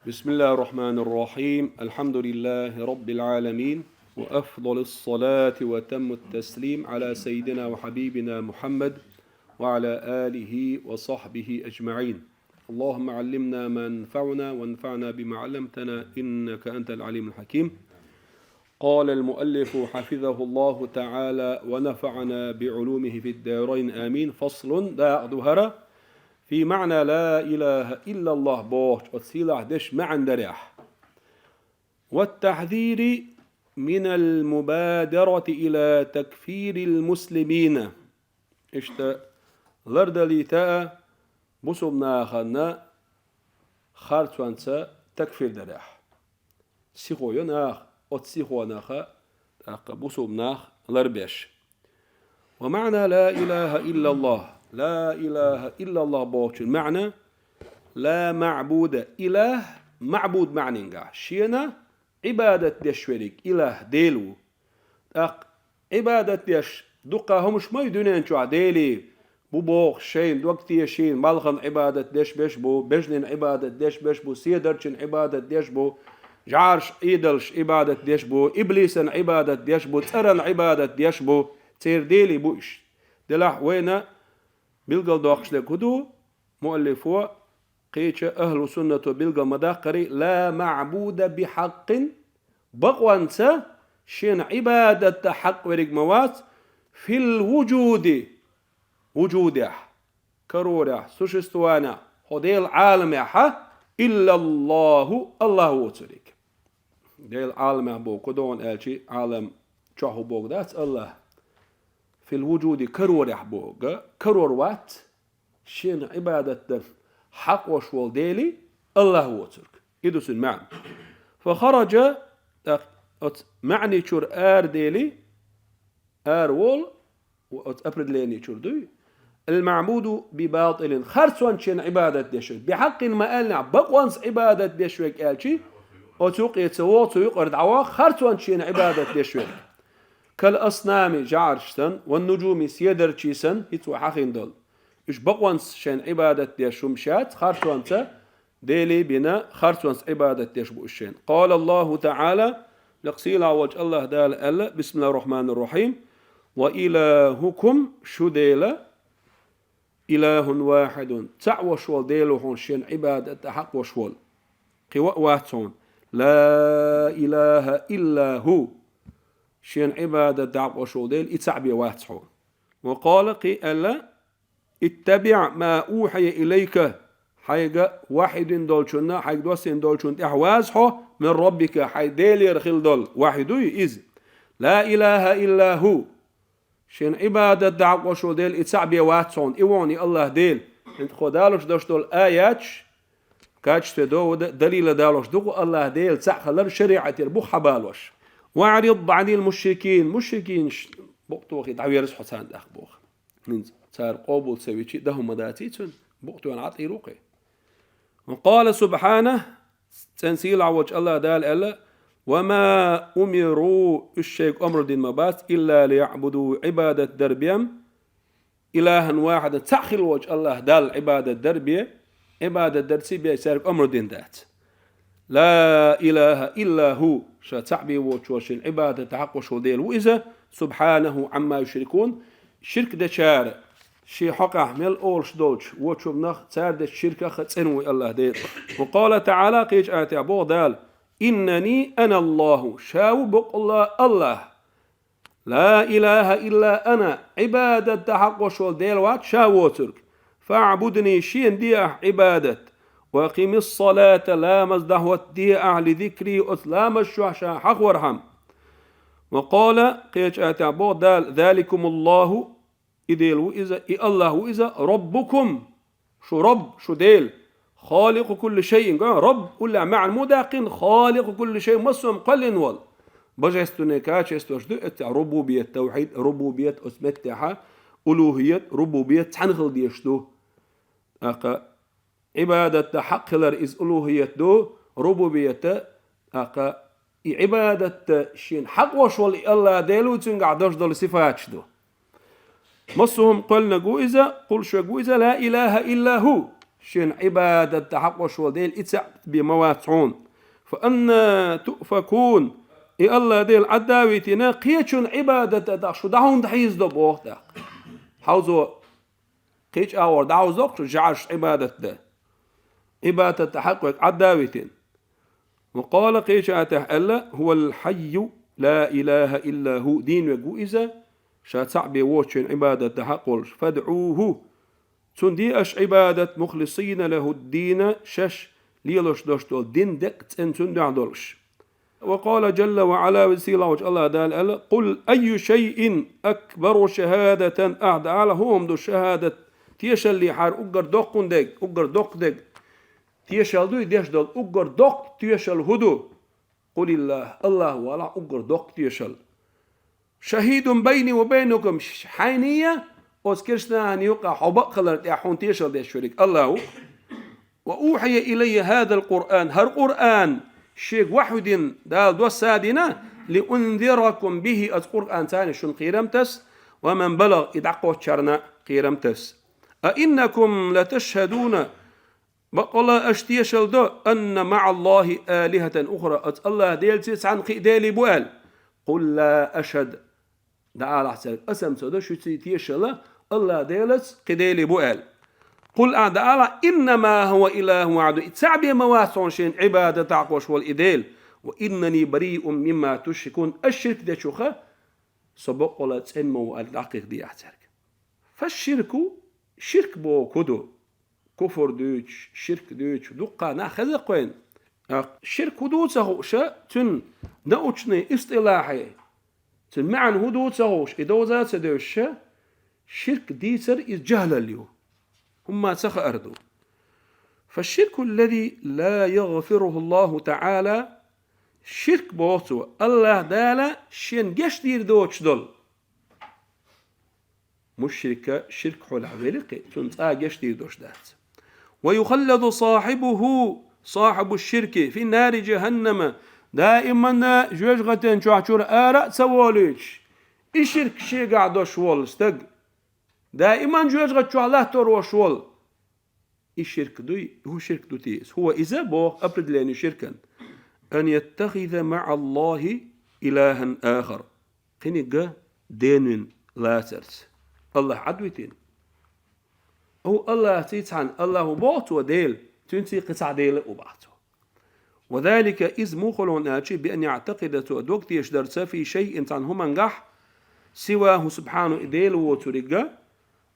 بسم الله الرحمن الرحيم الحمد لله رب العالمين وأفضل الصلاة وتم التسليم على سيدنا وحبيبنا محمد وعلى آله وصحبه أجمعين. اللهم علمنا ما ينفعنا وانفعنا بما علمتنا إنك أنت العليم الحكيم. قال المؤلف حفظه الله تعالى ونفعنا بعلومه في الدارين آمين. فصل لا أظهر في معنى لا إله إلا الله بوش وتسيله دش معنى دريح والتحذير من المبادرة إلى تكفير المسلمين اشتا لردلي تاء بصبنا خلنا خارتوانسا تكفير دريح سيخو يناخ وتسيخو ناخا بصبناخ لربيش ومعنى لا إله إلا الله لا إله إلا الله بوش المعنى لا معبود إله معبود معنى شينا عبادة دشوريك إله ديلو عبادة دش دقا همش ما يدونين شو عديلي بوخ شين دوقتي شين بالغن عبادة دش بش بو بجنين عبادة دش بش بو سيدرشن عبادة دش بو جعرش إيدلش عبادة دش بو إبليسن عبادة دش بو ترن عبادة دش بو تير ديلي بوش دلح وين بلغل دوخش لكدو مؤلفو قيتش أهل سنة بلغل مداقري لا معبود بحق بقوانسا شين عبادة حق ورق موات في الوجود وجوده كروره سوشستوانا هديل عالم إلا الله وتريك ديل عالم بو كدون ألشي عالم شاهو بوك دات الله في الوجود كرور يحبوغ كرور وات شين عبادة حق وشوال ديلي الله وترك يدوس المعنى فخرج معني شور ديلي وول وأبرد ليني شور دوي المعبود بباطل خرسوان شين عبادة ديشوك بحق ما قالنا بقوانس عبادة ديشوك قالشي وتوق يتسوى يقرد عوا خرسوان شين عبادة ديشوك كالأصنام جعرشتن والنجوم سيدر تشيسن هيتو حقين دول إش بقوانس شين عبادة ديش ومشات خارتوانتا ديلي بنا خارتوانس عبادة ديش بوشين قال الله تعالى لقصيل عوج الله دال ألا بسم الله الرحمن الرحيم وإلهكم شديلا إله واحد تعوشول ديلوهون شين عبادة حق وشول قواء واتون لا إله إلا هو شين عبادة دعب وشوديل اتعبي واتحون وقال ألا اتبع ما أوحي إليك حيقى واحد دولشنا حيقى دوسين دولشن احوازحو من ربك حيديل يرخل دول واحد إذ لا إله إلا هو شين عبادة دعب وشوديل اتعبي واتحون إيواني الله ديل انت خدالوش دوش دول آيات كاتش تدو دليل دالوش دوغو الله ديل تسعخلر شريعة البو حبالوش واعرض عن المشركين مشركين بوقتو وقت تعويرس حسان داخ بوخ من صار قبول سوي شيء ده مداتيتون بوقتو انا عطي روقي وقال سبحانه تنسيل عوج الله دال الا وما امروا الشيخ امر دين مبات الا ليعبدوا عباده دربيم الها واحدا تاخل وجه الله دال عباده دربيه عباده درسي بيسارك امر دين ذات لا إله إلا هو شتعبي وشوشين عبادة حق وشوديل وإذا سبحانه عما يشركون شرك دشار شي حق أحمل أولش دوش وشوب نخ تارد الشركة ختنوي الله دير وقال تعالى قيج آتي أبو دال إنني أنا الله شاو بق الله لا إله إلا أنا عبادة حق وشوديل وات شاو ترك فاعبدني شين دي عبادة وقيم الصلاة لا مزده وديع لذكري أسلام الشعشاء حق ورحم وقال قيش آتعبو دال ذلكم الله إذيل وإذا الله وإذا ربكم شو رب شو ديل خالق كل شيء رب ولا مع المداقين خالق كل شيء مسلم قل وال بجستنكاش استوجدو ربوبية توحيد ربوبية أسمتها ألوهية ربوبية تنخل ديشتو عبادة حق لرئيس ألوهية دو ربوبية عبادة شين حق وشول الله ديلو تنقع دوش دول صفات دو مصهم قلنا جوئزة قل شو جوئزة لا إله إلا هو شين عبادة تحقوش وديل إتسع بمواتعون فأن تؤفكون إي الله ديل عداويتنا قيتشون عبادة داخشو دعون دحيز دو بوخ داخ حوزو قيتش أور دعو زوق جعش عبادة ده عبادة تحقق عداويتين وقال قيتش أتح هو الحي لا إله إلا هو دين وجوئزة شاتعبي ووتشن عبادة تحقق فادعوه تندي أش عبادة مخلصين له الدين شش ليلوش دوشتول دين دقت ان تندعدولش وقال جل وعلا وسيلا وجه الله دال قل أي شيء أكبر شهادة أعدى على هم دو شهادة تيشل لي حار أقر دوقون دق أقر دوق دق تيشل دو يديش دول أقر دوق تيشل هدو قل الله ولا أقر دوق تيشل شهيد بيني وبينكم حينية أذكرنا أن يقع حبق خلرت يحون تيشل دي الشريك الله وأوحي إلي هذا القرآن هر قرآن شيخ واحد دال دو السادنا لأنذركم به القرآن تاني شن قيرمتس ومن بلغ إدعقوا تشرنا قيرمتس أئنكم لتشهدون بقول أشتيشل دو أن مع الله آلهة أخرى الله ديل عن ديلي بوال قل لا أشهد دعال أحسن أسم سودو شو تيشل الله ديلس قديلي بوال قل أعداء إنما هو إله وعد إتسعبي مواسون شين عبادة تعقوش والإديل وإنني بريء مما تشركون الشرك دي شوخة سبق ولا تسمو الدقيق دي أحترك فالشرك شرك بو كدو كفر دوش شرك دوش دقا ناخذ قوين شرك هدوت سهوش تن نوچني اصطلاحي تن معن هدوت سهوش إدوزات سدوش شرك ديسر إز جهل اليوم هم سخ أردو فالشرك الذي لا يغفره الله تعالى شرك بوتو الله دالا شين جش دير دوش دول مشركة شرك حول عبيرقي تنطا جش دير دوش دات ويخلد صاحب الشرك في نار جهنم دائما جوجغتين شوحشور آراء سواليش الشرك شي قاعدوش والستق دائما جوجغت شو الله تروش وال الشرك دوي هو شرك دوتيس هو إذا بو أبرد لأني شركا أن يتخذ مع الله إلها آخر قنقة دين لا ترس الله عدوتين هو الله تيتعن الله بوت وديل تنتي قطع ديل وبعته وذلك إذ مخلون آتي بأن يعتقد تودوكت يشدرت في شيء تنهم انجح سواه سبحانه إديل وترقى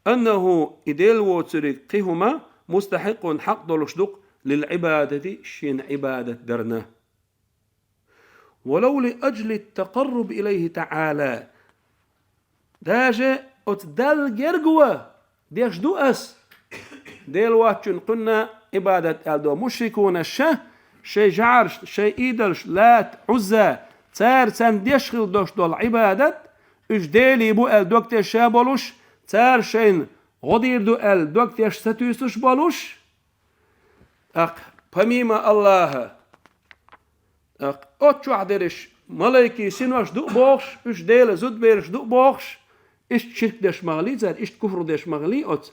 أنه إديل وترقهما مستحق حق دولشدق للعبادة شين عبادة درنا ولو لأجل التقرب إليه تعالى داجة أتدل جرقوة ديش دوأس ديل واتشن قلنا عبادة ألدو مشركون الشه شي جعرش شي إيدلش لات عزة تار سن ديشخل دوش دول عبادة اش ديلي بو أل دوكتر شابولوش تار شين غدير دو أل دوكتر ستوسش بولوش بميما الله أتشو عدرش ملايكي سنوش دو بوخش اش ديل زود بيرش دو بوخش إشت شرك دش مغلي زاد إشت كفر دش مغلي أت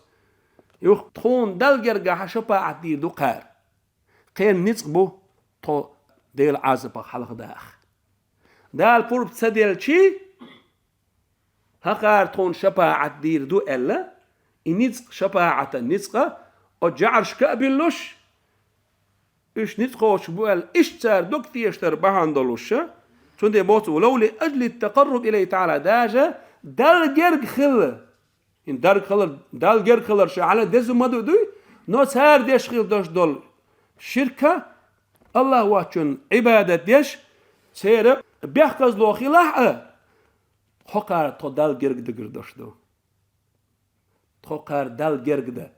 يوخ تخون دلجرجا حشبا عدي دو قار قين نتقبو تو ديل عازبا حلق داخ دال بورب تسديل شي هقار تخون شبا عدير دو ألا إنتق شباعة نتقى أجعرش كأبلوش إش نتقوش بوال إشتر دوكتي يشتر بهاندلوش تندي بوتو ولو لأجل التقرب إليه تعالى داجة دال جرق خل إن دال جرق خلر شو على دزو مدو دوي نوس هار ديش خيل دوش دول شركة الله واتشون عبادة ديش سير بيحكز لو خلاح حقار تو دال جرق دقر دوش دو حقار دال جرق ده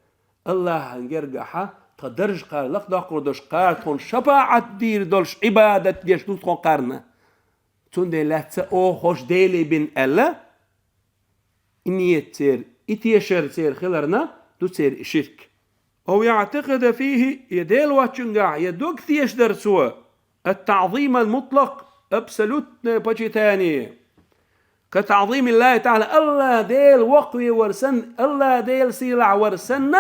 الله هنجرقها تدرج قار لق داقر دوش قار تون شفاعة دير دولش عبادة ديش دو تون قارنا تون دي لاتسا او خوش ديلي بن ألا إني تسير إتيشر تسير خلرنا دو تسير شرك أو يعتقد فيه يديل واتشنقع يدوك ثيش درسوا التعظيم المطلق أبسلوت بجتاني كتعظيم الله تعالى الله ديل وقوي ورسن الله ديل سيلع ورسن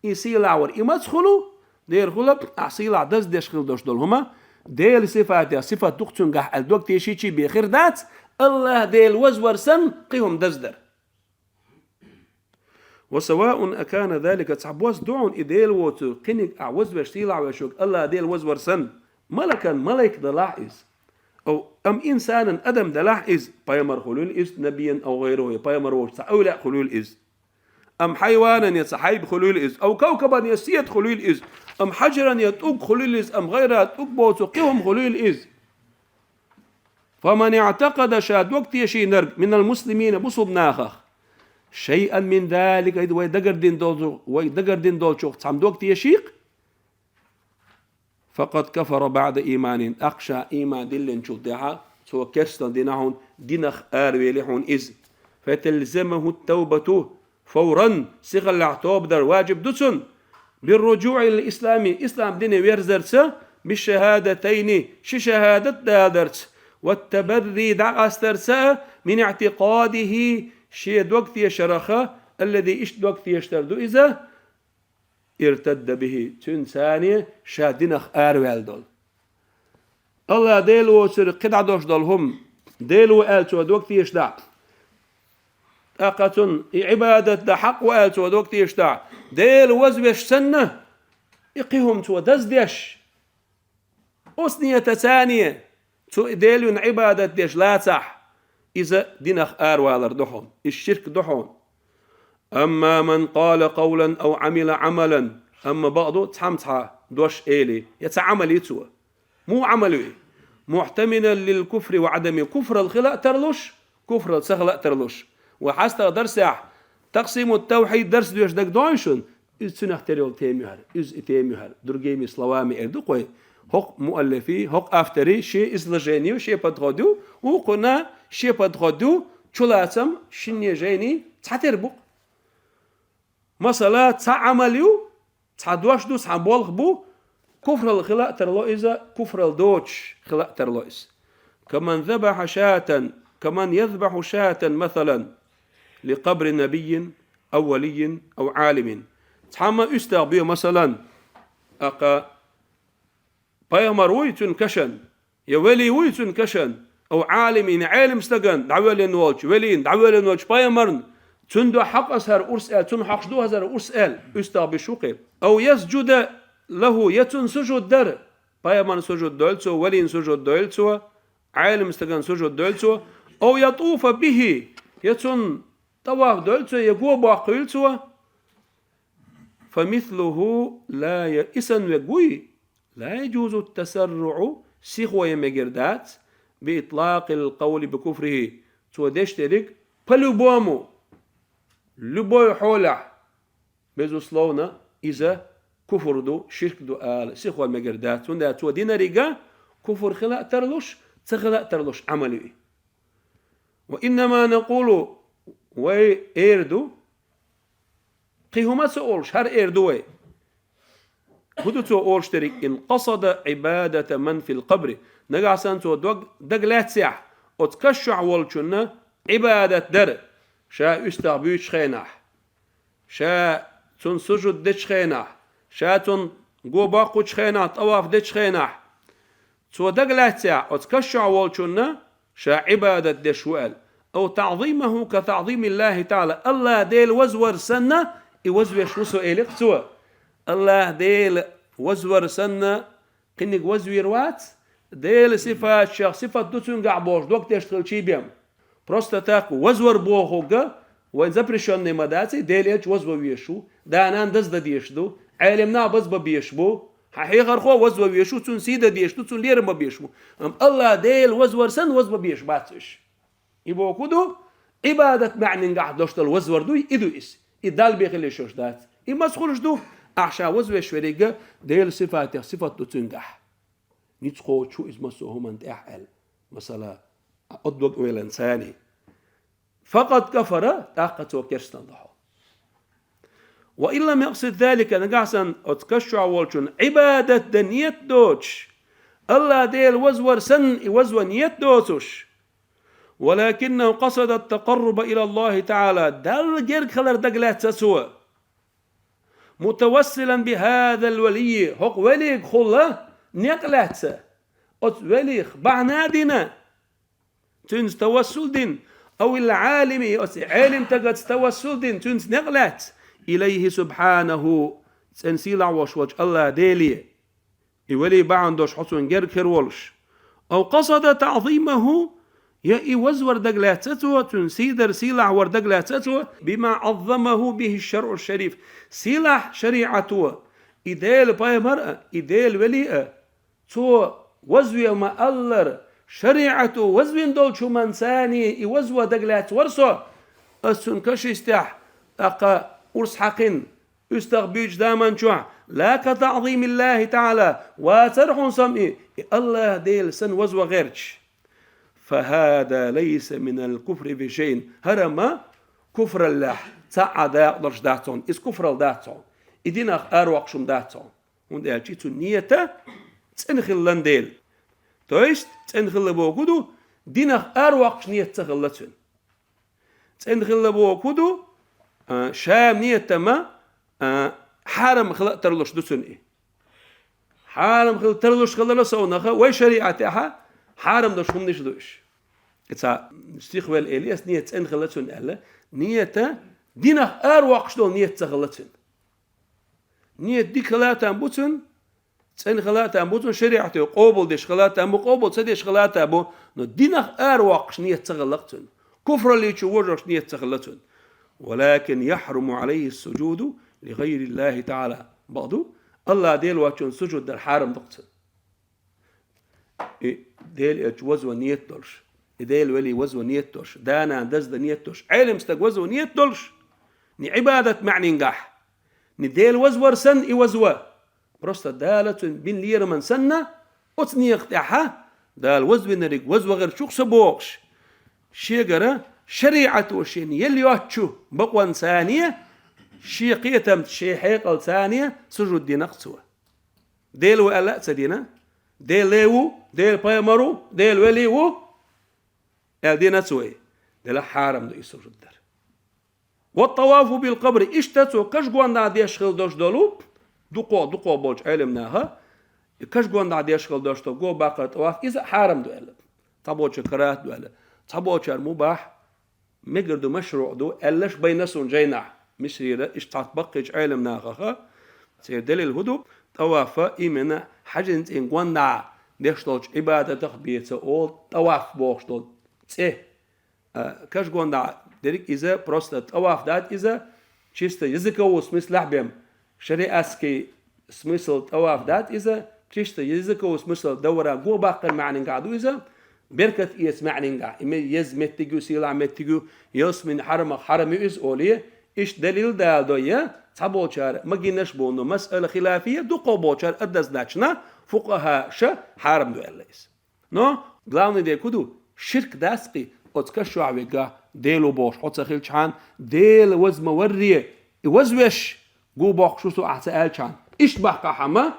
يسيلع ور إمسخلو دير خلق أحسيلع دز ديش خل دوش دول هما ديل صفات صفة تقتن قح الدوك تيشيشي بخير دات الله ديل وزور سن قيهم دزدر وسواء أكان ذلك تعبوز دعون إديل وتو قنق أعوز بشتيلع وشوك الله ديل وزور سن ملكا ملك دلاحيز أو أم إنسانا أدم دلاحيز بايمر خلول إز نبيا أو غيره بايمر وش أولى خلول إز أم حيوانا يتسحيب خلول إز أو كوكبا يسيد خلول إز أم حجرا يتوق خلول إز أم غيرها يتوق بوتوقهم خلول إز فمن اعتقد شاد وقت يشي نرق من المسلمين بصب ناخخ شيئا من ذلك ويدقر دين دول شوق تعمد وقت يشيق فقد كفر بعد إيمان أخشى إيمان دلن شدها سوى كرستان دينهون دينخ آرويلحون إز فتلزمه التوبة فورا سيغ الاعتوب در واجب دوسن بالرجوع للإسلام إسلام دين ويرزرس بالشهادتين شهادة دادرس والتبري دعسترس من اعتقاده شيء وقت يشرخه الذي إشت وقت يشتردو إذا ارتد به تنساني شادنخ آروال دول الله ديلو سر قدع دوش دولهم ديلو آلتو وقت يشدع أقتن عبادة دا حق وآلتو وقت يشدع ديلو وزوش سنة إقيهم تو دزدش أسنية ثانية تو ديلو عبادة ديش لا صح إذا دينخ آروالر دحون الشرك دحون أما من قال قولا أو عمل عملا أما بعضه تحمتها دوش إيلي يتعمل يتوى مو عمله محتملا للكفر وعدم كفر الخلاء ترلوش كفر السخلاء ترلوش وحاستا درسح تقسيم التوحيد درس دوش دك دوشن إز تنختريول تيميهر إز تيميهر درجيمي سلوامي إردقوي هق مؤلفي هق أفتري شيء إزلجينيو شيء بدغدو وقنا شيء بدغدو شلاتم شنية جيني تحتربق مثلا تعمليو تعدوش دوس عبالغ بو كفر الخلاء ترلو إذا كفر الدوش خلاء ترلو إز كمن ذبح شاة كمن يذبح شاة مثلا لقبر نبي أو ولي أو عالم تحمى استغبيو مثلا أقا بايمر ويتن كشن يا ولي ويتن كشن أو عالم عالم استغن دعوالين والش ولين دعوالين والش بايمرن تندو حق أسهر أرسال تن حق شدو هزر أرسال استغبي شوقي أو يسجد له يتن سجد در بايمر سجد دولتو ولين سجد دولتو عالم استغن سجد دولتو أو يطوف به يتن طواف دولتو يقوى باقيلتو فمثله لا يئسن وقوي لا يجوز التسرع سيخوة يمجردات بإطلاق القول بكفره تو دشترك بلوبومو لبوي حوله بزو سلونا إذا كفر دو شرك دو آل سيخوة المجردات وندا تو دينا ريقا كفر خلاء ترلوش تخلاء ترلوش عملي وإنما نقول وي إيردو قيهما سؤولش هر إيردوي هدو تو أولشترك إن قصد عبادة من في القبر نقع سانتو دقلات ساح وتكشع والشنا عبادة در شا استغبيش خيناح شا تن سجد دش خيناح شا تن قوباقوش خيناح طواف دش خيناح تو دقلات ساح وتكشع والشنا شا عبادة دشوال أو تعظيمه كتعظيم الله تعالى الله ديل وزور سنة يوزوش وسو إليق سوا الله ديل وزور سنة قنق وزوير وات ديل صفات شخ صفات دوتون قعبوش دوك تشتغل شي بيهم بروستا تاكو وزور بوخوغا وين زبرشون نمداتي ديل ايش وزور ويشو دانان دزدا ديشدو عالمنا بز ببيشبو حقيقة خو وزور ويشو تون سيدا ديشدو تون لير ببيشبو الله ديل وزور سن وزور بيش باتش يبو كدو عبادة معنى قاعد دوشتل وزور دوي إدو إس إدال بيخلي شوش دات إما سخولش دو أحشا وزور شوريقا ديل صفات صفات دو تنقح نتخو شو اسمه سوهم أنت أحل مثلا أدوك ويلان ثاني فقد كفر طاقة وكرستان ضحو وإن لم يقصد ذلك نقعسا أتكشع والشن عبادة دنيت دوش الله ديل وزور سن وزور نيت دوتش ولكنه قصد التقرب إلى الله تعالى دل جرق خلر دقلات سسوى متوسلا بهذا الولي حق ولي خلا نقلت أت ولي بعنادنا تنس توسل دين أو العالم عالم تقد توسل دين تنس نقلت إليه سبحانه تنسيلا وش الله ديلي يولي بعندوش حسن جر كرولش أو قصد تعظيمه يا وزور دقلاتته تنسيدر سيلع وردقلاتته بما عظمه به الشرع الشريف سيلع شريعته إدال باي مرأة إدال وليئة تو وزوي ما ألر شريعته وزوين دول شو منساني يوزوا دقلات ورسو أسن كش استح أقا أرس حقين استغبيج داما شوع لا كتعظيم الله تعالى وترح سمئي الله ديل سن وزوا غيرش فهذا ليس من الكفر في شيء هرما كفر الله تعالى يقدرش داتون إس كفر الداتون إدينا أروق شم داتون وندي أجيتو نيته تنخل لنديل تويست تنخل بوكودو دينا أروق نية تغلتون تنخل بوكودو شام نية ما حرم خلق ترلوش دوسن إيه حرم خلق ترلوش خلق سونخه وي شريعتها حرم دوش خمنش دوش إذا استقبال إلياس نية تن خلتون ألا نية دينا أروق شلون نية تغلتون نية دي خلاتها بوتن تن خلاتها بوتن شريعته قابل ديش خلاتها مقابل تديش خلاتها بو نو دينا أروق نية تغلقتون كفر اللي تشوجش نية تغلتون ولكن يحرم عليه السجود لغير الله تعالى بعضو الله ديل واتشون سجود در حرم دقتن ديل اتجوز ونية دولش ديل ولي وز ونية دولش دانا دز نية دولش علم استجوز ونية دولش ني عبادة معني نجاح ني ديل وز ورسن وزوا برست دالة بين لير من سنة أتني اقتاحها دال وز بنريق وز وغير شوك سبوكش شيجرة شريعة وشين يلي يوتشو بقوان ثانية شي قيتم شي حيقل ثانية سجود دي نقصوا ديل وألا سدينا ديل ليو ديل بايمرو ديل وليو دي نتسوي ديل حارم دو يسجد در والطواف بالقبر اشتتو كش قوان دي يشغل دوش دولو دقو بوش علمناها كش قوان دي يشغل دوش دولو قو باقر طواف إذا حارم دو ألا طبوش كرات دو ألا طبوش المباح مقردو مشروع دو ألاش بينسون جينع مشريرة اشتعت بقيج علمناها سير دليل هدو طوافة إيمنا حاجة إن قوانا ديشتوش عبادة تخبيرة أول طواف بوشتول تسيه كاش قوانا ديريك إذا بروستا طواف دات إذا چيستا يزكو سميس لحبيم شريعة سكي سميس طواف دات إذا چيستا يزكو سميس دورا قو باقر معني قعدو إذا بركة إيس معني قع إما يز متجو سيلا متجو يوس من حرم يؤس أوليه إيش دليل دالدوية تبوشار مجينش بونو مسألة خلافية دو قبوشار أدزناچنا فقهاء شا حرم دو إليس نو главный دي كدو شرك داسقي أتكشوا عويقا ديلو بوش حتى خيل ديل وز موريه وزوش جو بوخ شوسو أحسأل چان إيش بحقا حما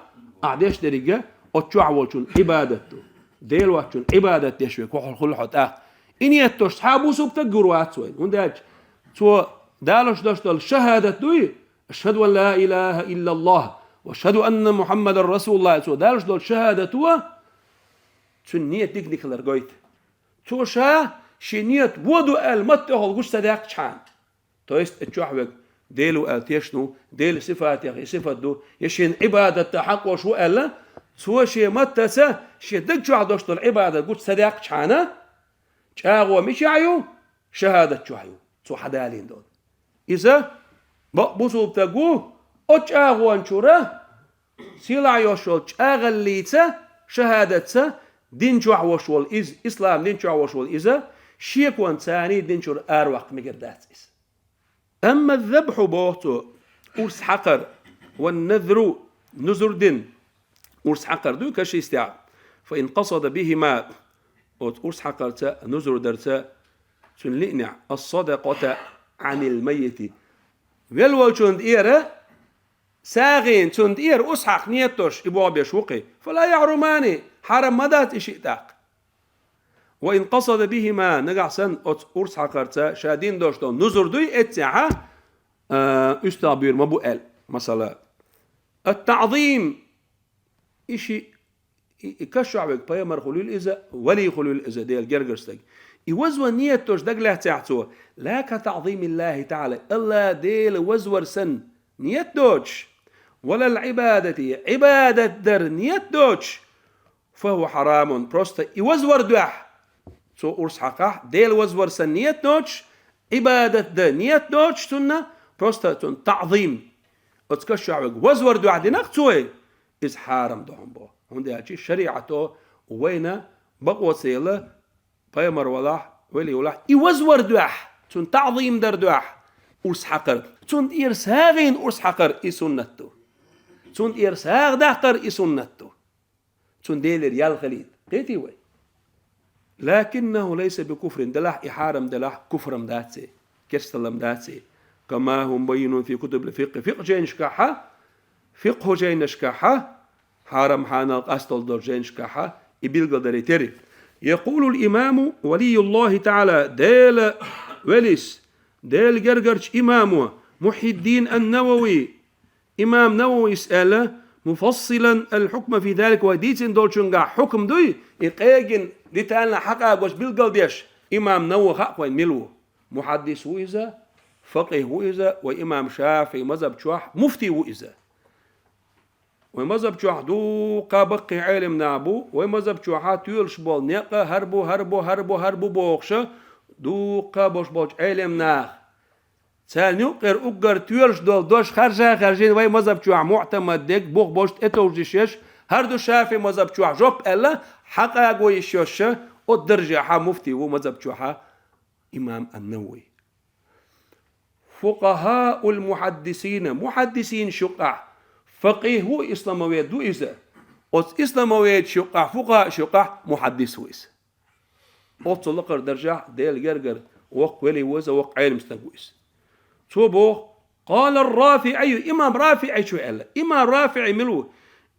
أعديش دريقا أتشو عوالشون عبادتو ديل واتشون عبادت يشوي كوحل خلو حتاق إني أتوش حابو سوبتا قروات سوين ونداج تو دالوش داشتال شهادة دوي أشهد أن لا إله إلا الله وأشهد أن محمد رسول الله تو دالوش دول شهادة تو نية ديك لرقويت تو شنية بودو المتة هالقوش صداق شان تو است اتشوحوك ديلو التيشنو ديل صفات يا صفات دو يشين عبادة تحق وشو ألا تو شي متة شي دك شو داشتال عبادة قوش صداق شانا شاغو مشاعيو شهادة شوحيو تو حدالين دول إذا بقبوسو بتاقوه أجاغوان شورا سيلا يوشول أغليتا شهادتا دين جوع وشول إز إسلام دين جوع وشول إذا شيكوان ثاني دين شور أروق مقردات إز أما الذبح بوتو أرس حقر والنذر نذر دين أرس حقر دو كشي استيعاب فإن قصد بهما أرس حقر تا نذر درتا تنلئنع الصدقة عن الميت ولو تشند إيرة ساغين تشند إير أسحق نيتوش إبوا بيشوقي فلا يعرماني حرم مدات إشيتاق وإن قصد بهما نقع سن أرسحق شادين دوشتون نزر دوي اتسعة استعبير مبو أل مثلا التعظيم إشي كشعبك بيمر خلول إذا ولي خلول إذا دي الجرجرستك يوزو نيتوش دقله تعتو لا كتعظيم الله تعالى الله ديل وزور سن نيتوش ولا العبادة عبادة در نيتوش فهو حرام بروستا يوزور دوح سو أرس حقه ديل وزور سن نيتوش عبادة در نيتوش سنة بروستا تعظيم اتكشعبك وزور دوح دي نقصوه إز حرام دوهم بو هندي هالشي شريعته وين بقوة سيلة بيمر ولاح ولي ولاح يوزور دوح تون تعظيم در دوح أرس حقر تون إرساغين أرس حقر إسنته تون إرساغ دحقر إسنته تون ديل ريال خليد قيتي وي لكنه ليس بكفر دلح إحارم دلح كفرم داتسي كرسلم داتسي كما هم بينون في كتب الفقه فقه جينشكاحة فقه جينشكاحة حرم حانا قستل درجين شكاحة إبيل قدري تري يقول الإمام ولي الله تعالى ديل وليس ديل جرجرش إمامه محي الدين النووي إمام نووي يسأله مفصلا الحكم في ذلك وديتين دولشنجا حكم دوي إقاجن ديتالنا حقا وش بالقلديش إمام نووي حق وين ملو محدث وإذا فقه وإذا وإمام شافعي مذهب شواح مفتي وإذا ومذهب شواح دو قابق علم نابو ومذهب شواح تيولش بول نيقا هربو بوخشة دو قابوش بولش علم ناخ سال نيقر أقر تيولش دول دوش خرجين ومذهب شواح معتمد ديك بوخ بوشت اتوجيشيش هردو شافي مذهب شواح جوب ألا حقا قوي الشوشة والدرجة حا مفتي ومذهب شواح إمام النووي فقهاء المحدثين محدثين شقع فقيه هو إسلاموية دو إذا إسلاموية شقع فقهاء شقع محدث هو إذا أطلقر درجة ديل جرجر وق ولي وزا وق علم استنقويس صوبه قال الرافعي إمام رافعي شو قال إمام رافعي ملو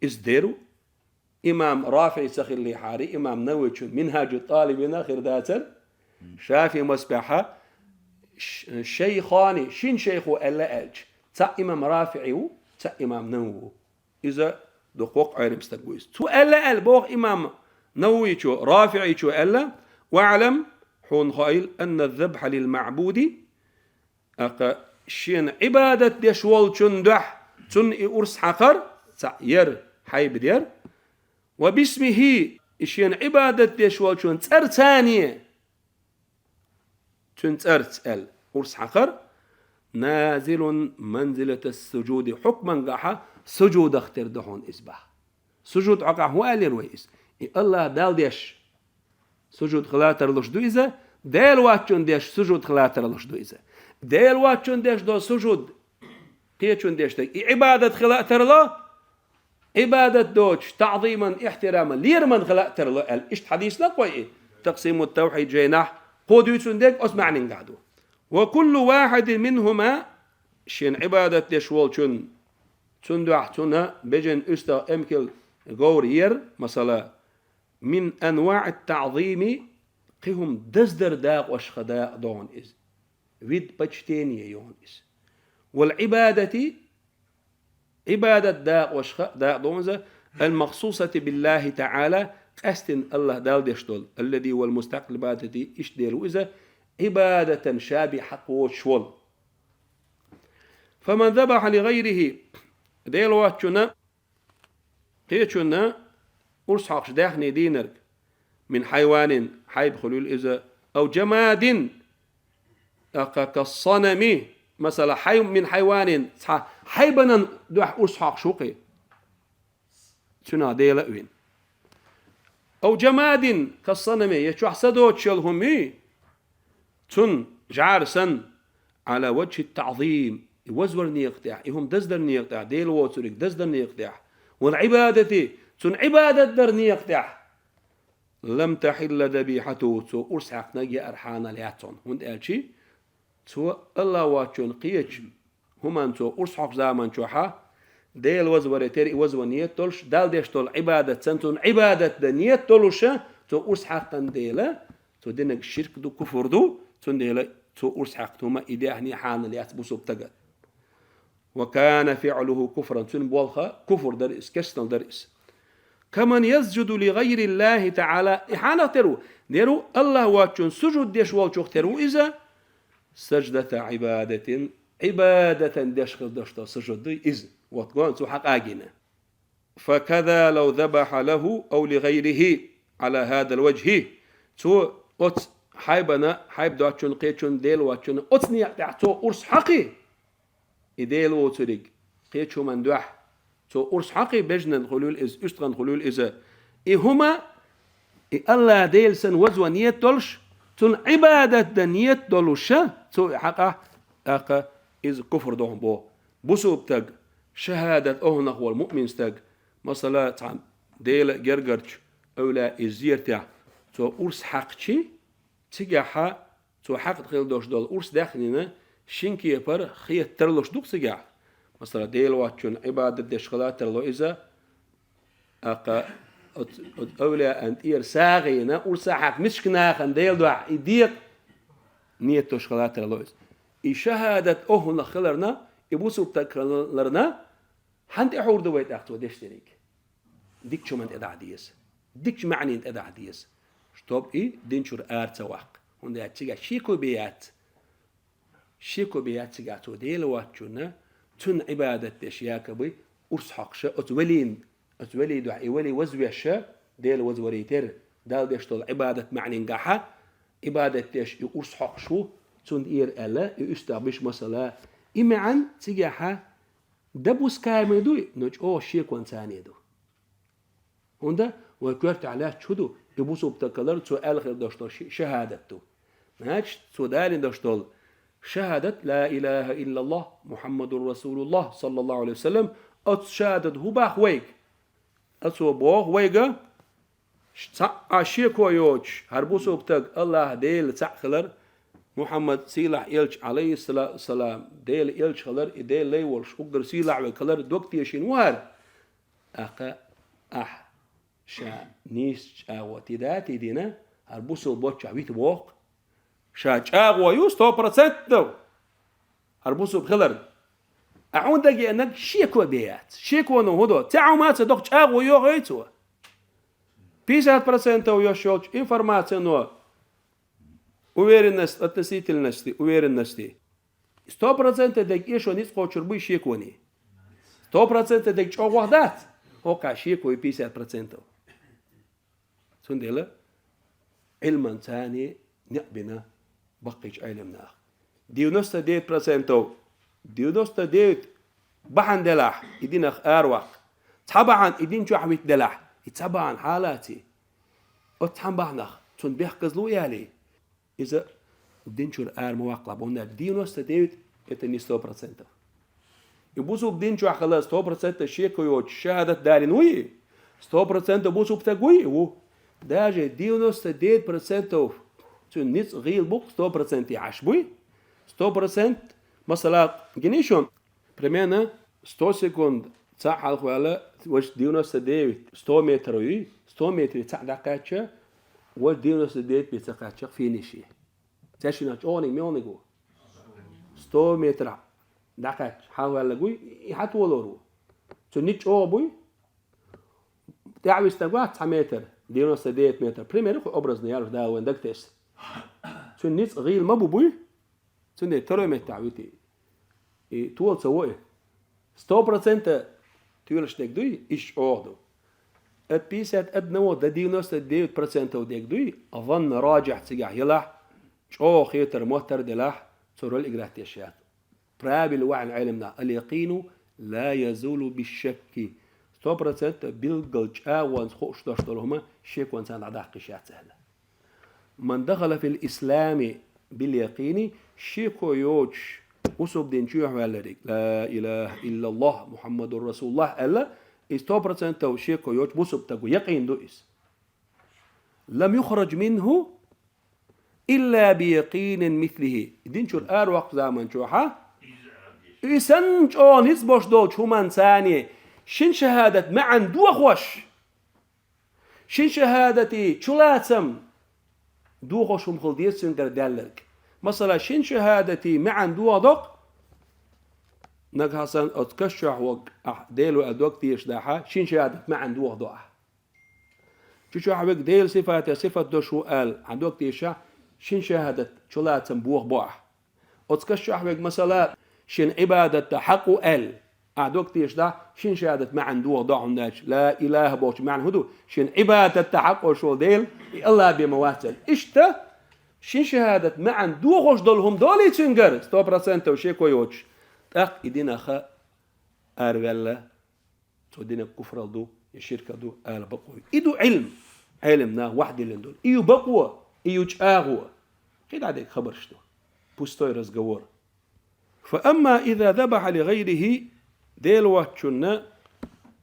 إزديرو إمام رافعي سخي اللي حاري إمام نووي منهاج الطالبين آخر داتر شافي مسبحة شيخاني شين شيخو ألا ألج تا إمام رافعي تا إمام نووي إذا دقوق علم استنقويس تو ألا البوغ إمام نووي شو رافعي شو ألا واعلم حون خايل أن الذبح للمعبود أقا شين عبادة دشوال شندح تن إرس حقر ير حي بدير وباسمه شين عبادة دشوال شن ترتانية تن ترتال أرس حقر نازل منزلة السجود حكما قاحة سجود اختر دهون إسبح سجود عقا هو ألي رويس الله دال ديش سجود خلاتر لش دو إذا ديل واتشون ديش سجود خلاتر لش دو إذا ديل واتشون ديش دو سجود قيتشون ديش دي عبادة خلاتر له عبادة دوش تعظيما احتراما ليرمن خلاتر له الاشت حديث لقوي تقسيم التوحيد جيناح قوديتشون ديك اسمعني قعدو وكل واحد منهما شين عبادة ديش والشون تندوحتنا بجن استا امكل غورير مثلا من أنواع التعظيم قهم دزدر داق وشخداء دون إز ويد بجتيني يون إز والعبادة عبادة داق وشخداء دون المخصوصة بالله تعالى أستن الله دال دشتول الذي هو المستقل بادتي إشديل إذا عبادة شابه حق وشول فمن ذبح لغيره ديل واتشنا قيتشنا أرسحق شداحني دينرك من حيوان حيب خلول إذا أو جماد كالصنم مثلا حي من حيوان حيبنا دوح أرسحق شوقي شنا ديلا وين أو جماد كالصنم يشوح سدوت شلهمي تن جعرسا على وجه التعظيم يوزور نيقطع يهم دزدر نيقطع ديل ووترك دزدر نيقطع والعبادة تن عبادة در نيقطع لم تحل ذبيحته تو أرسحق نجي أرحانا لياتون هند ألشي تو الله واتشون قيتش همان تو أرسحق زامن شوحا ديل وزور تري وزور نيت تولش دال ديش تول عبادة سنتون عبادة دنيت تولش تو أرسحق ديلا تو دينك شرك دو كفر دو تون ديلا تو أرسحق توما إديه نيحانا ليات بوسوب تقل وكان فعله كفرا تن بولخا كفر درس كسل درس كمن يسجد لغير الله تعالى إحانة ترو نيرو الله واتشون سجود ديش والشوخ ترو إذا سجدة عبادة دشخل دشتا سجد دي إذ واتقوان سو حق آجنا فكذا لو ذبح له أو لغيره على هذا الوجه تو أت حيبنا حيب دواتشون قيتشون ديل واتشون أتني تو أرس حقي إديل وتريق قيتشو من دوح تو أرس حقي بجنن خلول إز أشتغن خلول إذا هما الله ديل سن وزو نيت دولش تون عبادة دنيت دولش تو حقا أقا إز كفر دوهم بو بوسوب تاق شهادة أهنخ والمؤمن تاق مثلا تعم ديل جرجرش أولا إزير تاع تو أرس حقشي تجاحا تو حق تخيل دوش دول أرس داخلنا شينكي يبر خيت ترلوش دوك تجاح مثلا ديل واتشون عبادة دشغلات ترلو إذا أقا أولا أنت إير ساغينا أرس حق مشكنا خن ديل دع يديق نيت دشغلات ترلو إذا شهادة أهنا خلرنا يبوسوا بتكررنا حنت أحور دويت أختو دشتريك ديك شو من إدعاديس ديك معني أنت إدعاديس شطب إيه دينشور آرت واق هندا تيجا شيكو بيات تيجا تو ديل واتشونا تن عبادة أشياء بي أرس حقشة أتولي دعي ولي وزويشة ديل وزوريتر دال ديشتول عبادة معني نجاحة عبادة تيش أرس حقشو تون إير ألا يستعبش مثلا إمعن تيجا دبوس كامل دوي نج شيكو إنساني دو هندا وكرت على شدو يبوسوا بتكلر سؤال خير داشتول شهادته ماش سؤال داشتول شهادة لا إله إلا الله محمد رسول الله صلى الله عليه وسلم أتشهادت هو بخويك أتسو بخويك أشيكو يوش هربوسوا بتك الله ديل تأخلر محمد سيلح إلش عليه الصلاة والسلام ديل إلش خلر ديل لي والش أقدر سيلح وكلر دوكتي شنوار أقا شا نيس وتداتي دينا هربوسو بوتش عبيت بوق شا جاغو يوس 100% دو هربوسو بخلر أعون دقي أنك شيكو بيات شيكو نو هدو تعو ما تصدق جاغو يو غيتو 50% يوشولش إنفورماتيا نو уверенность относительности уверенности 100% دك إيشو نيس قوشر بوي شيكوني 100% دك شو وحدات هوكا شيكو 50% سندلا علما ثاني نقبنا بقيش علمنا 99% بحن دلح يدينخ أروق طبعا يدين شو حبيت دلح طبعا حالاتي أتحم بحنخ تون بيحكز يالي إذا بدين شو الآر مواقع بونا 99 يتني 100% يبوسوا بدين شو خلاص 100% شيكو يوش شهادة دارين وي 100% بوسوا بتقوي هو داجي 99% تون نيت غير بوك 100% يعشبوي 100% مثلا جنيشون بريمانا 100 سكوند تاع الخواله واش 99 100 متر وي 100 متر تاع دقاتشه والدينوس ديت بيتقاتش فينيشي تاشينا اوني ميونيغو 100 متر دقات حاول لغوي يحطولورو تنيت بوي تعوي استغوا 9 متر دينوس ديت متر بريمير ابرز نيار دا وندكتس تنيت غير مبوي تنيت 3 متر تعويتي طول سوي 100% تيولش دكدوي ايش اوردو البيسات أدنى ده 99% وديك دوي أظن راجع تجاه يلح شو خيتر موتر دلح صور الإجراتيشات براب الوعي العلمنا اليقين لا يزول بالشك 100% بالجلج وان خوش داشتلهما شيك وانسان عداق شات سهلة من دخل في الإسلام باليقين شيكو يوش وصب دين شو يحوالريك لا إله إلا الله محمد رسول الله ألا 100% وشيكو يوش بوسب تقو يقين دوئس لم يخرج منه إلا بيقين مثله دين شو الآر وقت زمن شوحا إسان شو نسبوش دول شو من ثانية شن شهادة معن دو خوش شن شهادتي شو لاتم دو خوش مخلديت سندر دالك مثلا شن شهادتي معن دو دق نك حسن أتكشح وق ديلو أدوك تيش داحا شين شهادت ما عنده ضوء شو حبك ديل صفة دو شو قال عندوك تيشا شين شهادت شلات بوغ بوح أتكشح حبك مثلا شين عبادة حق قال عندوك تيش دا شين شهادت ما عنده ضوء عندك لا إله بوش معنى هدو شين عبادة حق شو ديل الله بمواتل إشتا شين شهادة ما عنده غش دولهم دولي تنجر 100% وشي كويوش تاق إدينا خا أرولا تودينا كفر دو الشركة دو آل بقوي إدو علمنا واحد اللي دول إيو بقوة إيو جاغوة كده عديك خبر شنو بوستوي رزقور فأما إذا ذبح لغيره ديل واتشنا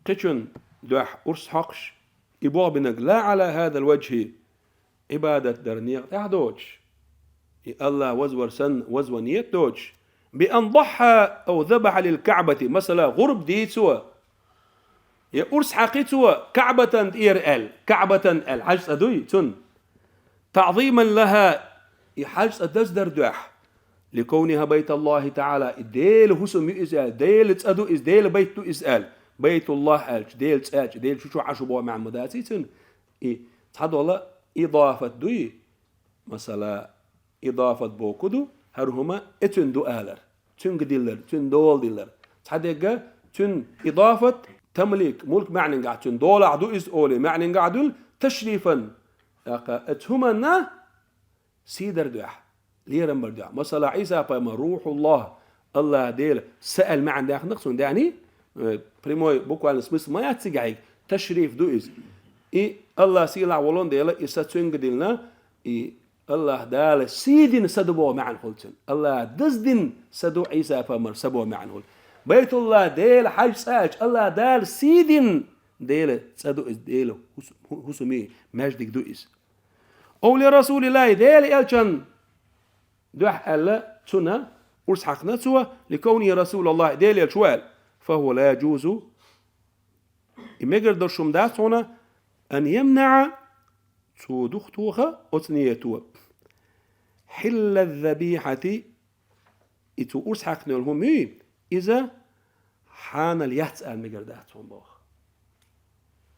قشن دوح أرس حقش إبوا بنق لا على هذا الوجه عبادة درنيق تحدوش الله وزور سن وزونيت دوش بأن ضحى أو ذبح للكعبة مثلا غرب دي سوا يا أرس حقي سوا كعبة إير كعبة حجز أدوي تن تعظيما لها حجز أدس دردوح لكونها بيت الله تعالى ديل هسم إسأل ديل تأدو إس ديل بيت إسأل بيت الله ألش ديل تأج ديل شو عشبوا مع مداتي تن تحد والله إضافة دوي مثلا إضافة بوكدو هرهما اتن دو آلر تن قديلر تن دول ديلر تحديقا تن إضافة تمليك ملك معنى قاعد تن دول عدو إز أولي معنى قاعدول تشريفا اتهما نا سيدر دوح ليرن بردوح مثلا عيسى بما روح الله ديل سأل معن داخل نقصون دعني بريموي بوكو على سمس ما يتسقعيك تشريف دو إز الله سيلع ولون ديلا إسا تن قديلنا الله دال سيدين سدبوا معن قلتن الله دزدين سدو عيسى فمر سبوا معن قلت بيت الله ديل حج ساج الله دال سيدين ديل سدو إز ديل هسمي ماجدك دو إز أو لرسول الله ديل إلشان دوح ألا سنة أرس حقنا سوى لكونه رسول الله ديل الشوال فهو لا يجوز إما يقدر شمدات هنا أن يمنع سودختوها أتنيتوا حل الذبيحة إتو أرسحق نولهم إذا حان اليحتسأل مقرداتهم بوخ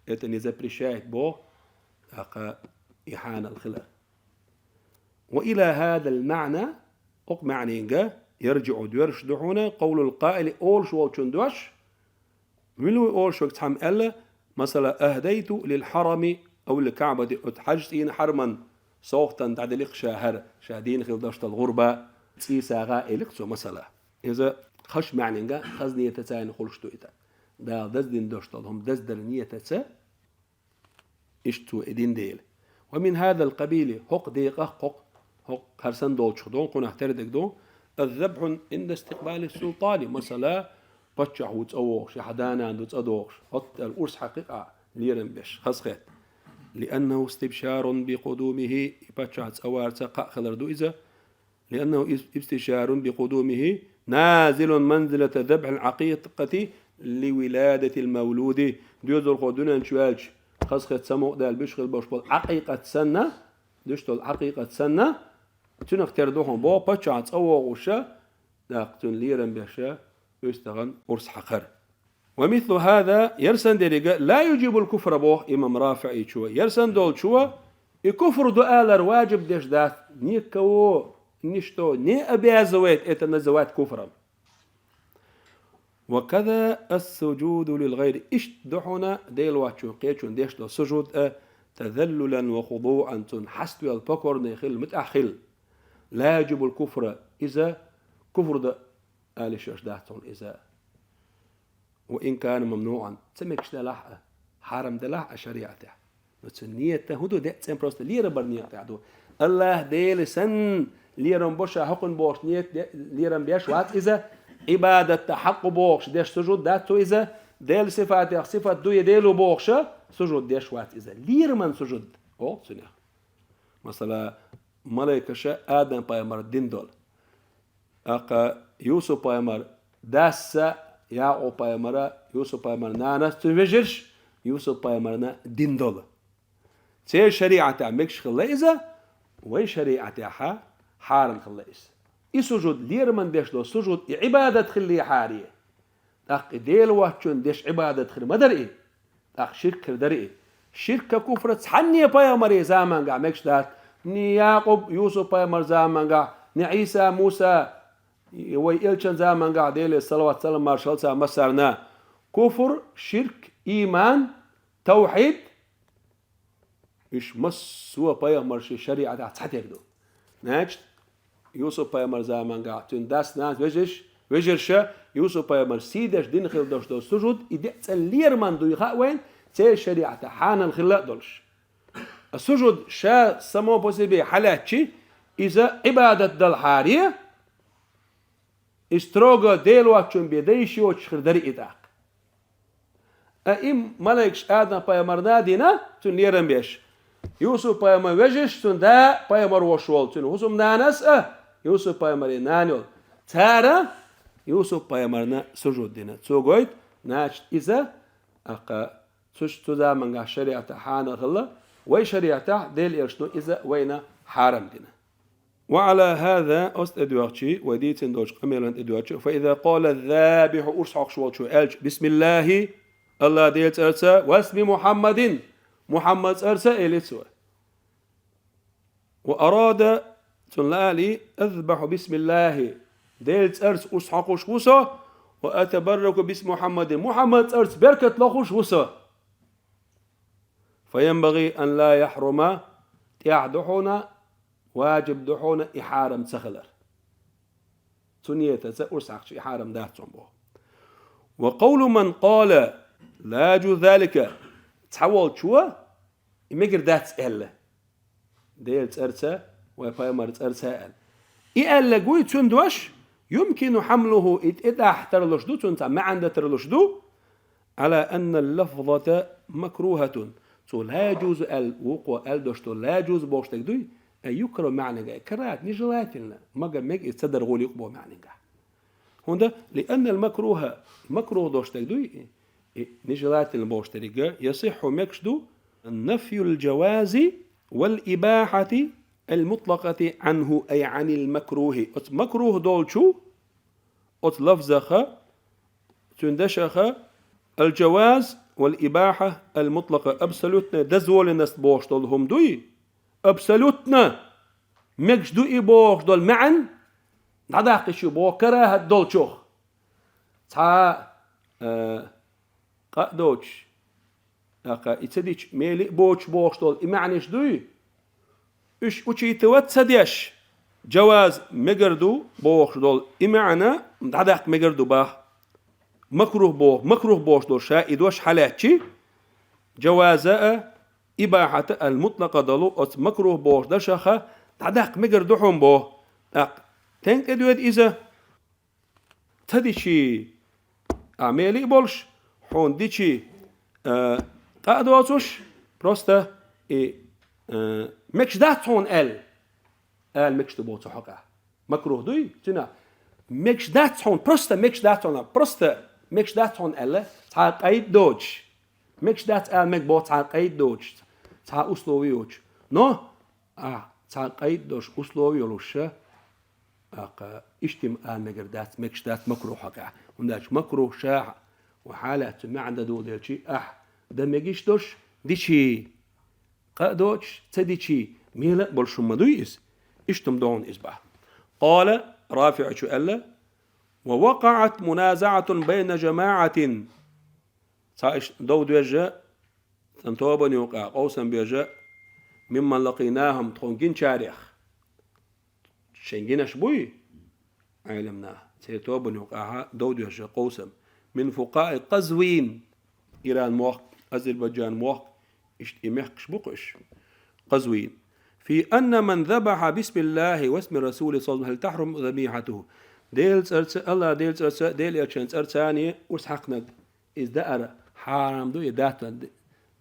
إتن إذا بريشايت بوخ أقا إحان الخلا وإلى هذا المعنى معنى يرجع دورش دحونا قول القائل أول شو تشندوش ملو أول شو تحم ألا مثلا أهديت للحرم أو الكعبة أتحجتين حرما صوتا تعدلق شاهر شاهدين خلدشت الغربة تسيسا غائلق مثلا إذا خش معنى خزنية تساين خلشتو إتا دا دزدين دوشتلهم دزدر نية تسا إشتو إدين ديل ومن هذا القبيل حق ديقة حق هرسن دول شخدون قناح تردك دون الذبح عند استقبال السلطان مثلا بتشح وتصوغ شحدانا عندو تصدوغ حط الأرس حقيقة ليرن بش خسخت لأنه استبشار بقدومه بتشح تصوار تقع خلردو إذا لأنه استبشار بقدومه نازل منزلة ذبح العقيقة لولادة المولود ديوز الخدونا نشوالش خسخت سمو دال بشغل بشبط عقيقة سنة دشتو عقيقة سنة تنختار دوهم بو بتشح تصوغ وشا داقتن ليرن بشا يستغن أرس حقر ومثل هذا يرسن درجة لا يجيب الكفر بوه إمام رافعي شوى يرسن دول شوى الكفر دؤالر واجب ديش دات نيكو نشتو ني أبيع زوات إتنا زوات كفرا وكذا السجود للغير إشت دحونا ديل واتشو قيتشون ديش دو سجود تذللا وخضوعا تنحسوا البكر نيخل متأخل لا يجب الكفر إذا كفر ده آل شجداتهم إذا وإن كان ممنوعا تسميكش دلحة حرم دلحة شريعته نتسنية هدو ده تسمى بروست ليرة برنية تعدو الله ديل سن ليرة بوشا حقن بوش نيت ليرة بيش وات إذا عبادة تحق بوش ديش سجود داتو إذا ديل صفة دوية ديلو بوشا سجود ديش وات إذا ليرة من سجود أو سنية مثلا ملايكة شا آدم بايمر ديندول أقا يوسف بايمر داسا يا بايمر يوسف بايمر نانس تنفجرش يوسف بايمرنا ديندول تي شريعة مكش خليزة وي شريعة حارن خليز يسجد لير من ديش دو سجود عبادة خلي حارية تاق ديل واتشون ديش عبادة خير مدري تاق شرك دري شرك كفر تحني بايا مري زمان قا مكشتات ني يعقوب يوسف بايا مر زمان قا ني عيسى موسى ويلشن زمان قا ديل الصلوات سلام مارشالسا مسارنا كفر شرك إيمان توحيد إيش مسوا بايا مرش شريعة تحتيجدو ناجد يوسف بايا مر زمان قا تنداس ناس وجرش يوسف بايا مر سيدش دين خيل دوش دو سجود إدعت اللير من دو يخاء وين تي شريعة حانا الخلاء دولش السجود شا سمو بوسيبي حالاتشي إذا عبادة دل حارية استروغا ديلواتشون بيديشي وشخر دري إداق أئم ملايكش آدم بايا مرنا دينا تون ليرن بيش يوسف بايا مر وجش تون دا بايا مر وشوال تون حسوم نانس يوسف بايا مر نانيول تارا يوسف بايا مرنا سجود دينا تسوغويت ناش إذا أقا تش تدا من شريعة حانا غلا وي شريعة ديل إرشنو إذا وين حرام دينا وعلى هذا أست إدوارتشي وديتن دوش قميلان إدوارتشي فإذا قال الذابح أرسحق شوالشو ألج بسم الله الله ديلت أرسا واسم محمد محمد أرسا إليتسوا وأراد تنلالي أذبح بسم الله ديلت أرس أرسحق شوسا وأتبرك باسم محمد محمد أرس بركة لخوش وسا فينبغي أن لا يحرم يعدحونا واجب دحونا إحارم تسخلر سنية أرسحق إحارم داتهم بو وقول من قال لا يجوز ذلك تحول شو يمكر دات إلا ديلت أرسا ويبايمرت أرسا إلا قوي تندوش يمكن حمله إتداح ترلشدو تنتع ما عند ترلشدو على أن اللفظة مكروهة لا يجوز الوقوع الدشتو لا يجوز بوشتك دوي يكره معنى كرات نجلات لنا ما قال ميك يتصدر غول يقبو معنى هوندا لأن المكروه مكروه دوشتك دوي نجلات البوشتك يصح مكشدو نفي الجواز والإباحة المطلقة عنه أي عن المكروه مكروه دولشو أت لفظخ تندشخ الجواز والإباحة المطلقة أبسلوتنا دزول الناس بوش دولهم دوي أبسلوتنا مكش دوي بوش دول معن نعداقشو بو كراهة دولشوخ تا قادوش أقا إتسديش ميلي بوش دول إمعنيش دوي إيش وشي توتسديش جواز مقردو بوش دول إمعنا نعداق مقردو باه مكروه بوش دول شائدوش حالاتشي جوازاء إباحة المطلقة دلو مكروه بوش دشخة تعداق مقردوحهم بوه تنك ادويد إذا تديشي أعمالي بولش حون ديشي قادواتوش بروستا مكش داتون مكش تبوتو حقا مكروه دوي تنا مكش داتون بروستا مكش داتون تا قيد دوج مكش دات مك بو تا قيد دوج تا أسلوبيوج نو تا قيد دوج أسلوبيولوش اشتم مقردات مكش دات مكروه حقا ونداش مكروه شاع وحالات ما عنده دول ديلشي ده مجيش دوش ديشي قادوش تديشي ميلا بلشو مدويس اشتم دون إسبح قال رافع شو ألا ووقعت منازعة بين جماعة دود يجاء تنتوبا يوقع قوسا بيجاء ممن لقيناهم تخونجين شاريخ شنجين شبوي علمناه سيتوبا يوقعها دود يجاء قوسا من فقاء قزوين إيران موق أذربيجان موق إمحكش بقش قزوين في أن من ذبح بسم الله واسم الرسول صلى الله عليه وسلم هل تحرم ذبيحته ديلز الله ديلز ديل يرشنز أرسانية وسحقنا إذ دأر حرام دو يدات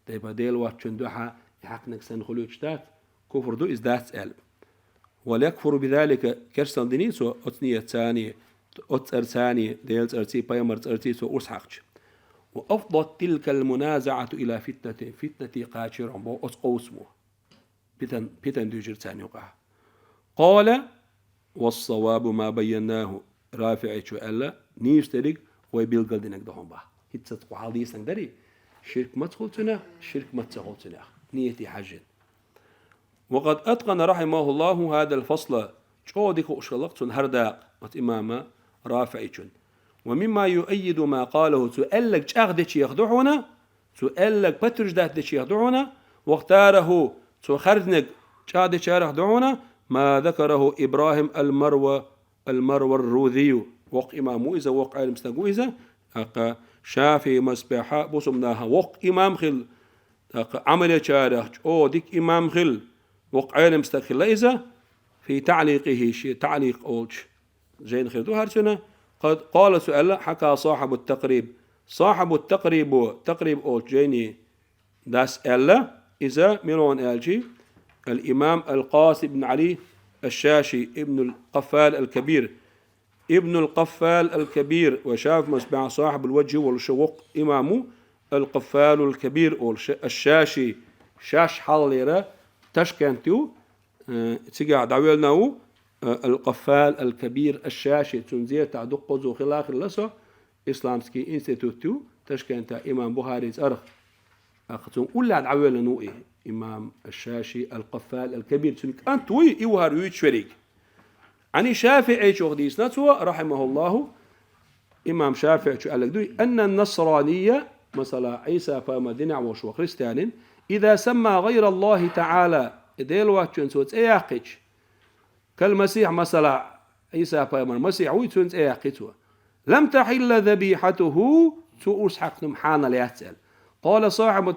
ديبا ديل واتشن دوحا يحقنك سنخلوش دات كفر دو إذ دات ألب وليكفر بذلك كرسان دينيسو أتنية ثانية أرسانية ديلز أرسي بايمرز أرسيسو وسحقش وأفضت تلك المنازعة إلى فتنة قاشر عمو أسقوسمو بيتن دوجر ثاني وقع قال والصواب ما بيناه رافع شو ألا نيشترك ويبيلقلدنك دهم با هيتسات وحاليس نقدري شرك ما تخلتنا شرك ما تخلتنا نيتي حجن. وقد أتقن رحمه الله هذا الفصل شودك أشلقتن هرداق إمام رافعيشن. ومما يؤيد ما قاله تؤلق أخذتش يخدعونا تؤلق بترجداتش يخدعونا واختاره تخرجنك شادش يخدعونا ما ذكره إبراهيم المروى الروذي وق إمام إذا وق علم استقو إذا شافي مسبحة بصمناها وق إمام خل عمل شارح أو ديك إمام خل وق علم استخل إذا في تعليقه شيء تعليق أولش زين خير هرسنا قد قال سؤال حكى صاحب التقريب تقريب أولش جيني داس ألا إذا ميلون ألجي الإمام القاسم بن علي الشاشي ابن القفال الكبير وشاف مسبع صاحب الوجه والشوق إمامه القفال الكبير الشاشي شاش حليرة تشكنتو تيجا دعويلناو القفال الكبير الشاشي تنزية تعدق قزو خلاخ اللسو إسلامسكي إنستيتوتو تشكنتا إمام بخاري أرخ أختم أولا دعويلناو إيه إمام الشاشي القفال الكبير تنك أنتوي إيوهار يتشوريك عني شافعي شوخديس نتوى رحمه الله إمام شافعي شو قال دوي أن النصرانية مثلا عيسى فمدينة وشو خريستيان إذا سمى غير الله تعالى ديلوات شنسوت إياقش كالمسيح مثلا عيسى فمن مسيح ويتونس إياقتوا لم تحل ذبيحته تؤس حق نمحانا ليتسأل. قال صاحب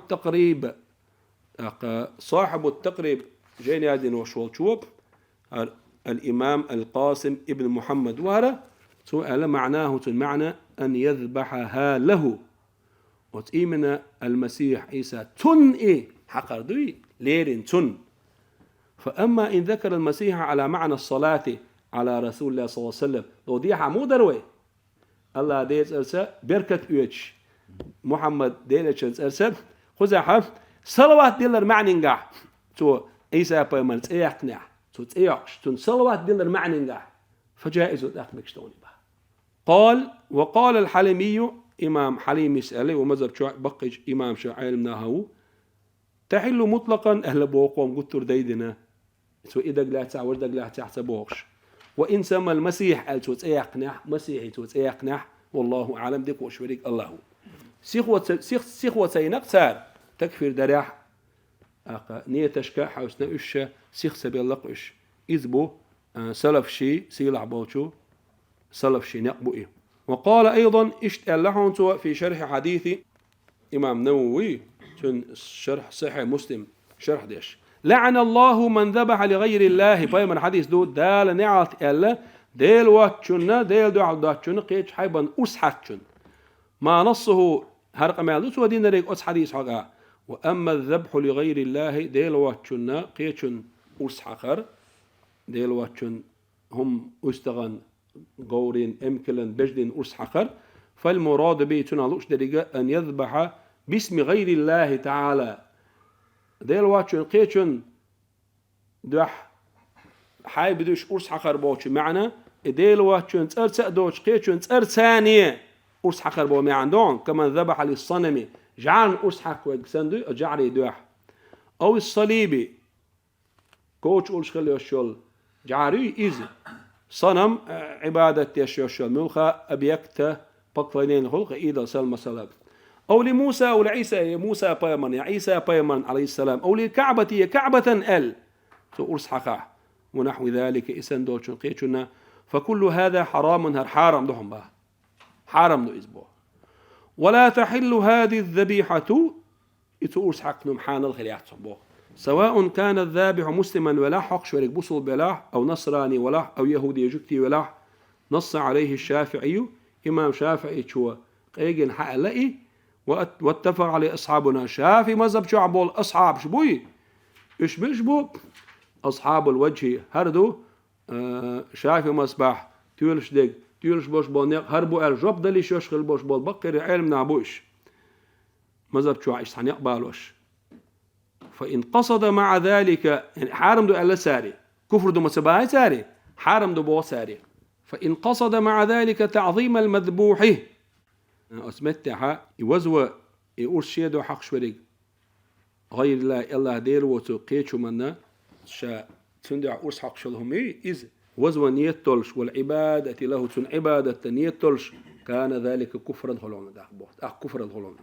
التقريب جيني هذين وشوالشوب الإمام القاسم ابن محمد وهذا سؤال معناه المعنى أن يذبحها له وتأمن المسيح عيسى تن إيه حقر دوي ليرين تن. فأما إن ذكر المسيح على معنى الصلاة على رسول الله صلى الله عليه وسلم لو دي حمو دروي الله ديت أرسل بركة أيش محمد ديت أرسل خزحة صلوات ديلر معنى نجح تو عيسى بيمن تأيقنع تو تأيقش تون صلوات ديلر معنى نجح فجائز أخبك شتوني به. قال وقال الحليمي إمام حليم يسأله ومذهب بقيج إمام شاعر مناهو تحل مطلقا أهل بوقهم قطر ديدنا سو إذا لا تعور دق لا تحسبوش وإن سمى المسيح قال توت يقنح مسيحي توت يقنح والله أعلم ديك وشريك الله سيخوة سينق سار تكفير درح نيتشكا حوسنا إيش سيخ سبيل لقش إذبو سلف شي سيلع بوشو سلف شي نقبو إيه. وقال أيضا اشتأل لهم في شرح حديث إمام نووي شرح صحيح مسلم شرح ديش لعن الله من ذبح لغير الله بايم الحديث دو دال نعت ألا ديل واتشن ديل دو عداتشن قيتش حيبا أسحتشن ما نصه هرق مالوس ودين ريك أس حديث حقا. وأما الذبح لغير الله ديل واتشن قيتشن أسحقر ديل واتشن هم أستغن قورين امكلن بجدين أسحقر فالمراد به تنالوش درجة أن يذبح باسم غير الله تعالى ديل واتشن قيتشن دح حي بدوش أرس حقر بوش معنى ديل واتشن ترسأ دوش قيتشن ترسانية أرس حقر بو معندون كما ذبح للصنم جعل أرس حق ويكسندو جعل دوح أو الصليبي كوش أرس خلي وشول جعري إذ صنم عبادة يشوشول ملخا أبيكته بقفينين خلق إيدا سلم سلام أو لموسى أو لعيسى موسى بايمن يا عيسى بايمن عليه السلام أو للكعبة هي كعبة ال تؤرس حقا ونحو ذلك إسن دوتشن قيتشنا فكل هذا حرام حرام دهم به حرام دو إزبو ولا تحل هذه الذبيحة تؤرس حق نمحان الخليات بو سواء كان الذابح مسلما ولا حق شرك بصل بلا أو نصراني ولا أو يهودي يجكتي ولا نص عليه الشافعي إمام شافعي شو قيجن حق لئي واتفق عليه أصحابنا شافي مذهب شعبه الأصحاب شبوي إيش بيشبو أصحاب الوجه هردو شافي مصباح تيولش دق تيولش بوش بونيق هربو الجب دلي شوشخل بوش بول بقر علم نابوش مذهب شو عيش حنيق بالوش فإن قصد مع ذلك يعني حارم دو ألا ساري كفر دو مسباهي ساري حارم دو بو ساري فإن قصد مع ذلك تعظيم المذبوح أسمتها يوزو يورشيدو حق شوريك غير الله دير وتقيتشو منا شا تندع أورس حق شلهمي إذ وزو نية تلش والعبادة له تن عبادة نية تلش كان ذلك كفرا هلون كفرا هلون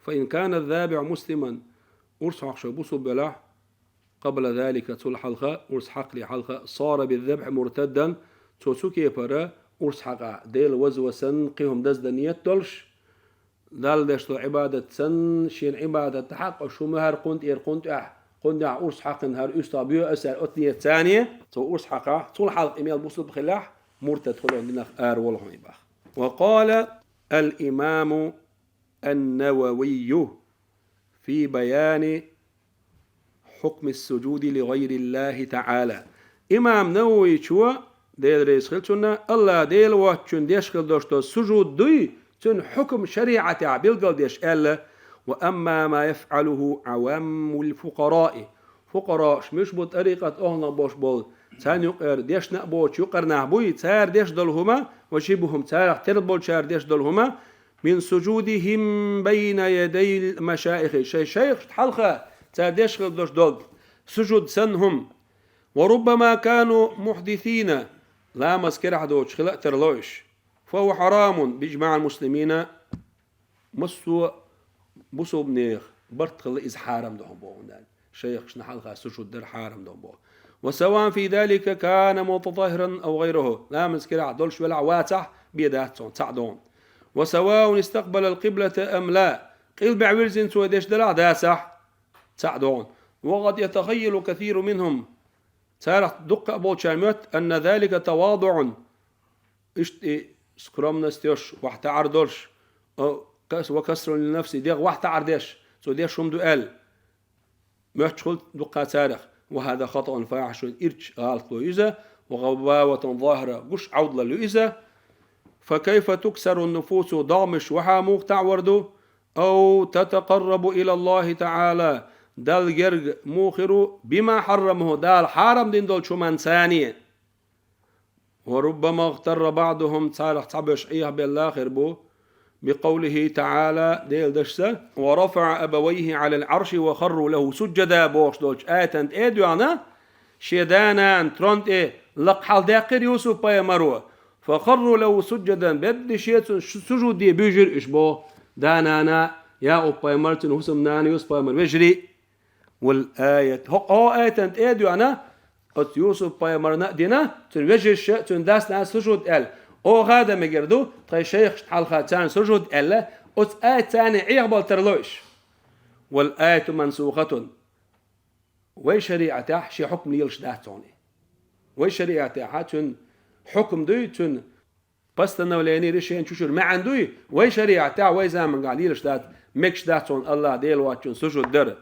فإن كان الذابع مسلما أورس حق شبوسو بلا قبل ذلك تل حلقة أورس حق لحلقة صار بالذبح مرتدا توسوكي برا أورس حق ديل وزو سن قيهم دزد نية تلش دال دشتو عبادة سن شين عبادة حق شو مهر قنت قنت أورس حق نهار أستابيو أسأل أتنية ثانية تو أورس حق طول حلق إميال بوصل بخلاح مرتد خلون لنا آر والله يباخ. وقال الإمام النووي في بيان حكم السجود لغير الله تعالى إمام نووي شو ديل رئيس خلتنا الله ديل واتشون ديشخل دوشتو سجود دوي تن حكم شريعة بالقل ديش ألا وأما ما يفعله عوام الفقراء فقراء مش بطريقة أهنا بوش بول تان يقر ديش نقبوش يقر نهبوي تار ديش دلهما وشيبهم تار اخترد بول شار ديش دلهما من سجودهم بين يدي المشايخ شيخ حلقة تار ديش دوش دول سجود سنهم وربما كانوا محدثين لا مسكر حدوش خلق ترلوش فهو حرام بإجماع المسلمين مسو بوسو بنيخ برتخل إز حارم دهم بوهن شيخ شنا حلقة سجود در حارم دهم بوه وسواء في ذلك كان متطهرا أو غيره لا مسكر عدولش ولا واتح بيداتهم تعدون وسواء استقبل القبلة أم لا قيل بعويرزين سوى ديش دلع داسح تعدون وقد يتخيل كثير منهم تارح دق أبو شامت أن ذلك تواضع سكرامنستيوش واحد عردوش وكسر للنفس ديغ واحد عردش سو ديغ شوم دوال مشغول دقة تاريخ وهذا خطأ فاحش إرج غلط لويزة وغباوة ظاهرة قش عوض لويزة فكيف تكسر النفوس ضامش وحاموك تعوردو أو تتقرب إلى الله تعالى دال جرج موخر بما حرمه دال حرم دين دول شو من ثانية وربما اغتر بعضهم تاريخ تعبش إيه بالآخر بو بقوله تعالى ديل دشسة ورفع أبويه على العرش وخروا له سجدا بوش دوش آتنت إيدو أنا شيدانا انترونت إيه لقحال داقر يوسف باي مروه فخروا له سجدا بدي شيت سجود دي بيجر إشبو دانا أنا يا أباي مرتن وسم ناني يوسف باي مر بيجري والآية هو آتنت إيدو أنا أت يوسف باي مرنا دينا تنوجه الشيء تنداس ناس سجود إل أو هذا مجردو طيب شيخ حلقة تان سجود إلا أت آية تاني عيقبل ترلوش والآية منسوخة وي شريعته شي حكم ليلش داتوني وي شريعته تن حكم دوي تن بس تنوليني ريشين تشور ما عندوي وي شريعته وي زمان قال ليلش دات مكش داتون الله ديل واتشون سجود در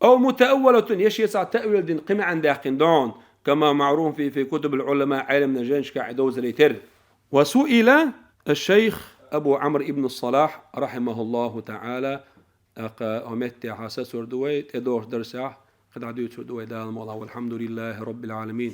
أو متأولة يشيسع تأويل دين قمع عن داقين دون كما معروف في كتب العلماء علم نجانش كعدو زريتر. وسئل الشيخ أبو عمرو ابن الصلاح رحمه الله تعالى أمت حاسس دوي تدور درسه قد عديت دوي دال والحمد لله رب العالمين.